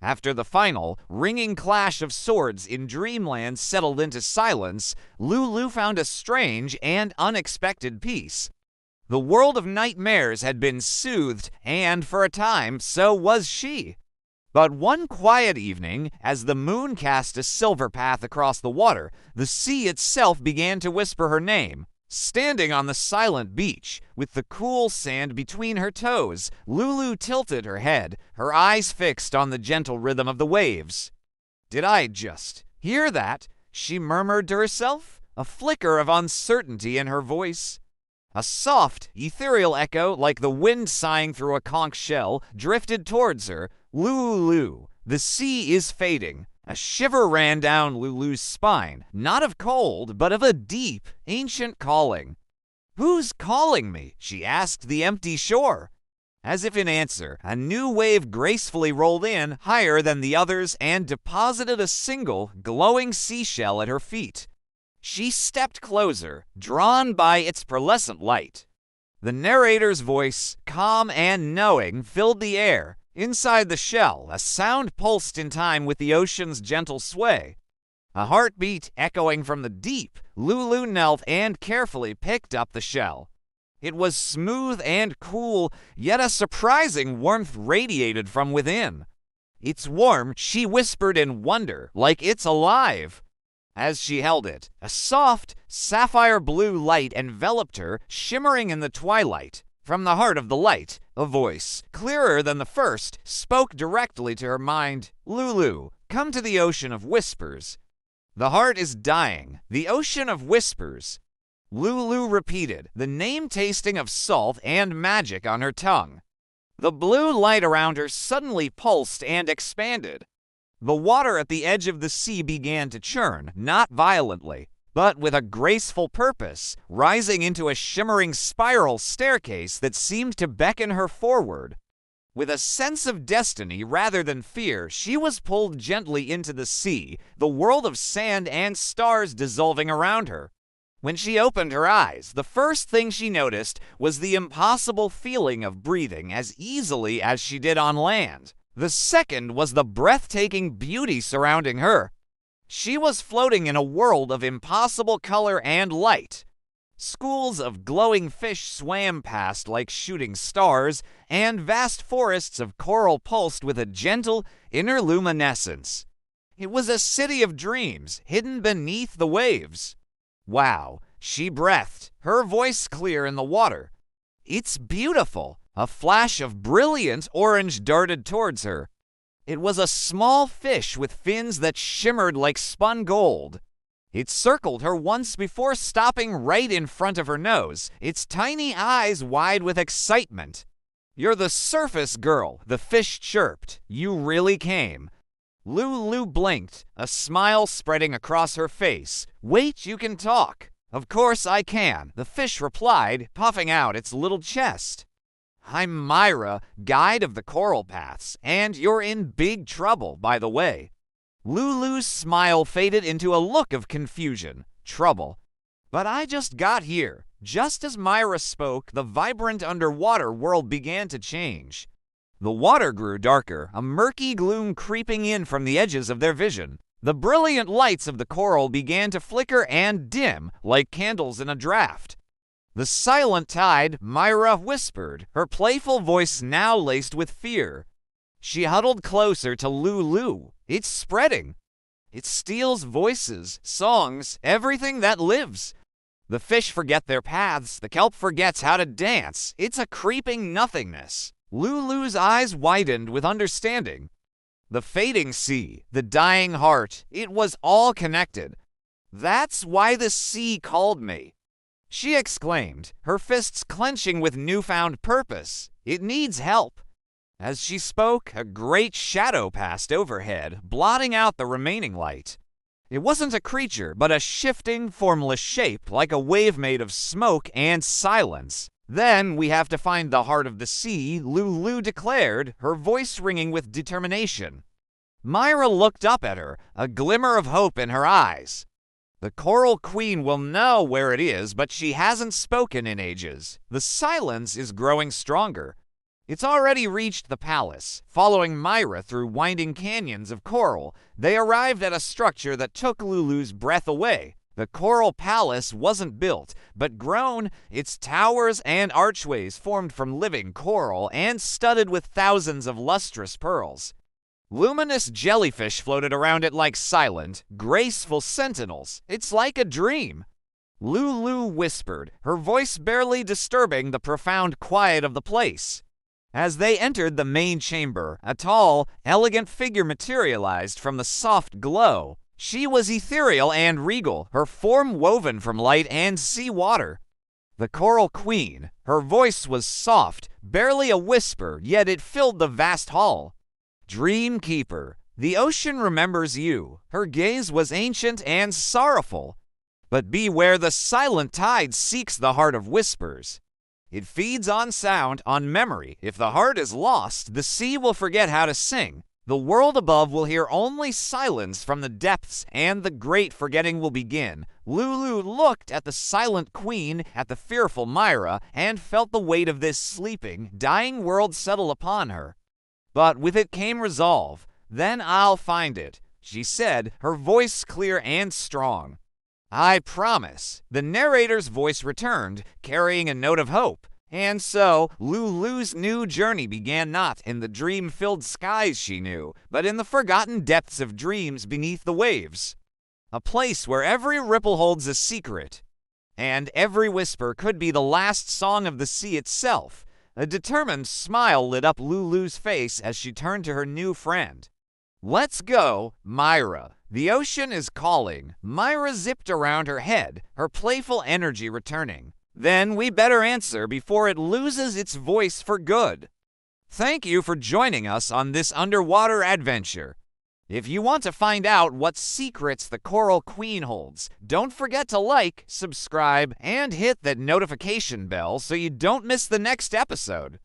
After the final, ringing clash of swords in dreamland settled into silence, Lulu found a strange and unexpected peace. The world of nightmares had been soothed, and for a time, so was she. But one quiet evening, as the moon cast a silver path across the water, the sea itself began to whisper her name. Standing on the silent beach, with the cool sand between her toes, Lulu tilted her head, her eyes fixed on the gentle rhythm of the waves. "Did I just hear that?" she murmured to herself, a flicker of uncertainty in her voice. A soft, ethereal echo, like the wind sighing through a conch shell, drifted towards her. "Lulu, the sea is fading." A shiver ran down Lulu's spine, not of cold, but of a deep, ancient calling. "Who's calling me?" she asked the empty shore. As if in answer, a new wave gracefully rolled in, higher than the others, and deposited a single, glowing seashell at her feet. She stepped closer, drawn by its pearlescent light. The narrator's voice, calm and knowing, filled the air. Inside the shell, a sound pulsed in time with the ocean's gentle sway. A heartbeat echoing from the deep, Lulu knelt and carefully picked up the shell. It was smooth and cool, yet a surprising warmth radiated from within. "It's warm," she whispered in wonder, "like it's alive." As she held it, a soft, sapphire blue light enveloped her, shimmering in the twilight. From the heart of the light, a voice, clearer than the first, spoke directly to her mind. "Lulu, come to the ocean of whispers." "The heart is dying. The ocean of whispers." Lulu repeated, the name tasting of salt and magic on her tongue. The blue light around her suddenly pulsed and expanded. The water at the edge of the sea began to churn, not violently, but with a graceful purpose, rising into a shimmering spiral staircase that seemed to beckon her forward. With a sense of destiny rather than fear, she was pulled gently into the sea, the world of sand and stars dissolving around her. When she opened her eyes, the first thing she noticed was the impossible feeling of breathing as easily as she did on land. The second was the breathtaking beauty surrounding her. She was floating in a world of impossible color and light. Schools of glowing fish swam past like shooting stars, and vast forests of coral pulsed with a gentle, inner luminescence. It was a city of dreams, hidden beneath the waves. "Wow," she breathed, her voice clear in the water. "It's beautiful." A flash of brilliant orange darted towards her. It was a small fish with fins that shimmered like spun gold. It circled her once before stopping right in front of her nose, its tiny eyes wide with excitement. "You're the surface girl," the fish chirped. "You really came." Lulu blinked, a smile spreading across her face. "Wait, you can talk." "Of course I can," the fish replied, puffing out its little chest. "I'm Myra, guide of the coral paths, and you're in big trouble, by the way." Lulu's smile faded into a look of confusion. Trouble. "But I just got here." Just as Myra spoke, the vibrant underwater world began to change. The water grew darker, a murky gloom creeping in from the edges of their vision. The brilliant lights of the coral began to flicker and dim, like candles in a draught. "The silent tide," Myra whispered, her playful voice now laced with fear. She huddled closer to Lulu. "It's spreading. It steals voices, songs, everything that lives. The fish forget their paths, the kelp forgets how to dance. It's a creeping nothingness." Lulu's eyes widened with understanding. The fading sea, the dying heart, it was all connected. "That's why the sea called me," she exclaimed, her fists clenching with newfound purpose. "It needs help." As she spoke, a great shadow passed overhead, blotting out the remaining light. It wasn't a creature, but a shifting, formless shape, like a wave made of smoke and silence. "Then we have to find the heart of the sea," Lulu declared, her voice ringing with determination. Myra looked up at her, a glimmer of hope in her eyes. "The Coral Queen will know where it is, but she hasn't spoken in ages. The silence is growing stronger." It's already reached the palace. Following Myra through winding canyons of coral, they arrived at a structure that took Lulu's breath away. The coral palace wasn't built, but grown. Its towers and archways formed from living coral and studded with thousands of lustrous pearls. Luminous jellyfish floated around it like silent, graceful sentinels. It's like a dream. Lulu whispered, her voice barely disturbing the profound quiet of the place. As they entered the main chamber, a tall, elegant figure materialized from the soft glow. She was ethereal and regal, her form woven from light and sea water. The Coral Queen. Her voice was soft, barely a whisper, yet it filled the vast hall. Dream Keeper. The ocean remembers you. Her gaze was ancient and sorrowful. But beware, the silent tide seeks the heart of whispers. It feeds on sound, on memory. If the heart is lost, the sea will forget how to sing. The world above will hear only silence from the depths, and the great forgetting will begin. Lulu looked at the silent queen, at the fearful Myra, and felt the weight of this sleeping, dying world settle upon her. But with it came resolve. Then I'll find it, she said, her voice clear and strong. I promise. The narrator's voice returned, carrying a note of hope. And so, Lulu's new journey began not in the dream-filled skies she knew, but in the forgotten depths of dreams beneath the waves. A place where every ripple holds a secret, and every whisper could be the last song of the sea itself. A determined smile lit up Lulu's face as she turned to her new friend. Let's go, Myra. The ocean is calling. Myra zipped around her head, her playful energy returning. Then we better answer before it loses its voice for good. Thank you for joining us on this underwater adventure. If you want to find out what secrets the Coral Queen holds, don't forget to like, subscribe, and hit that notification bell so you don't miss the next episode.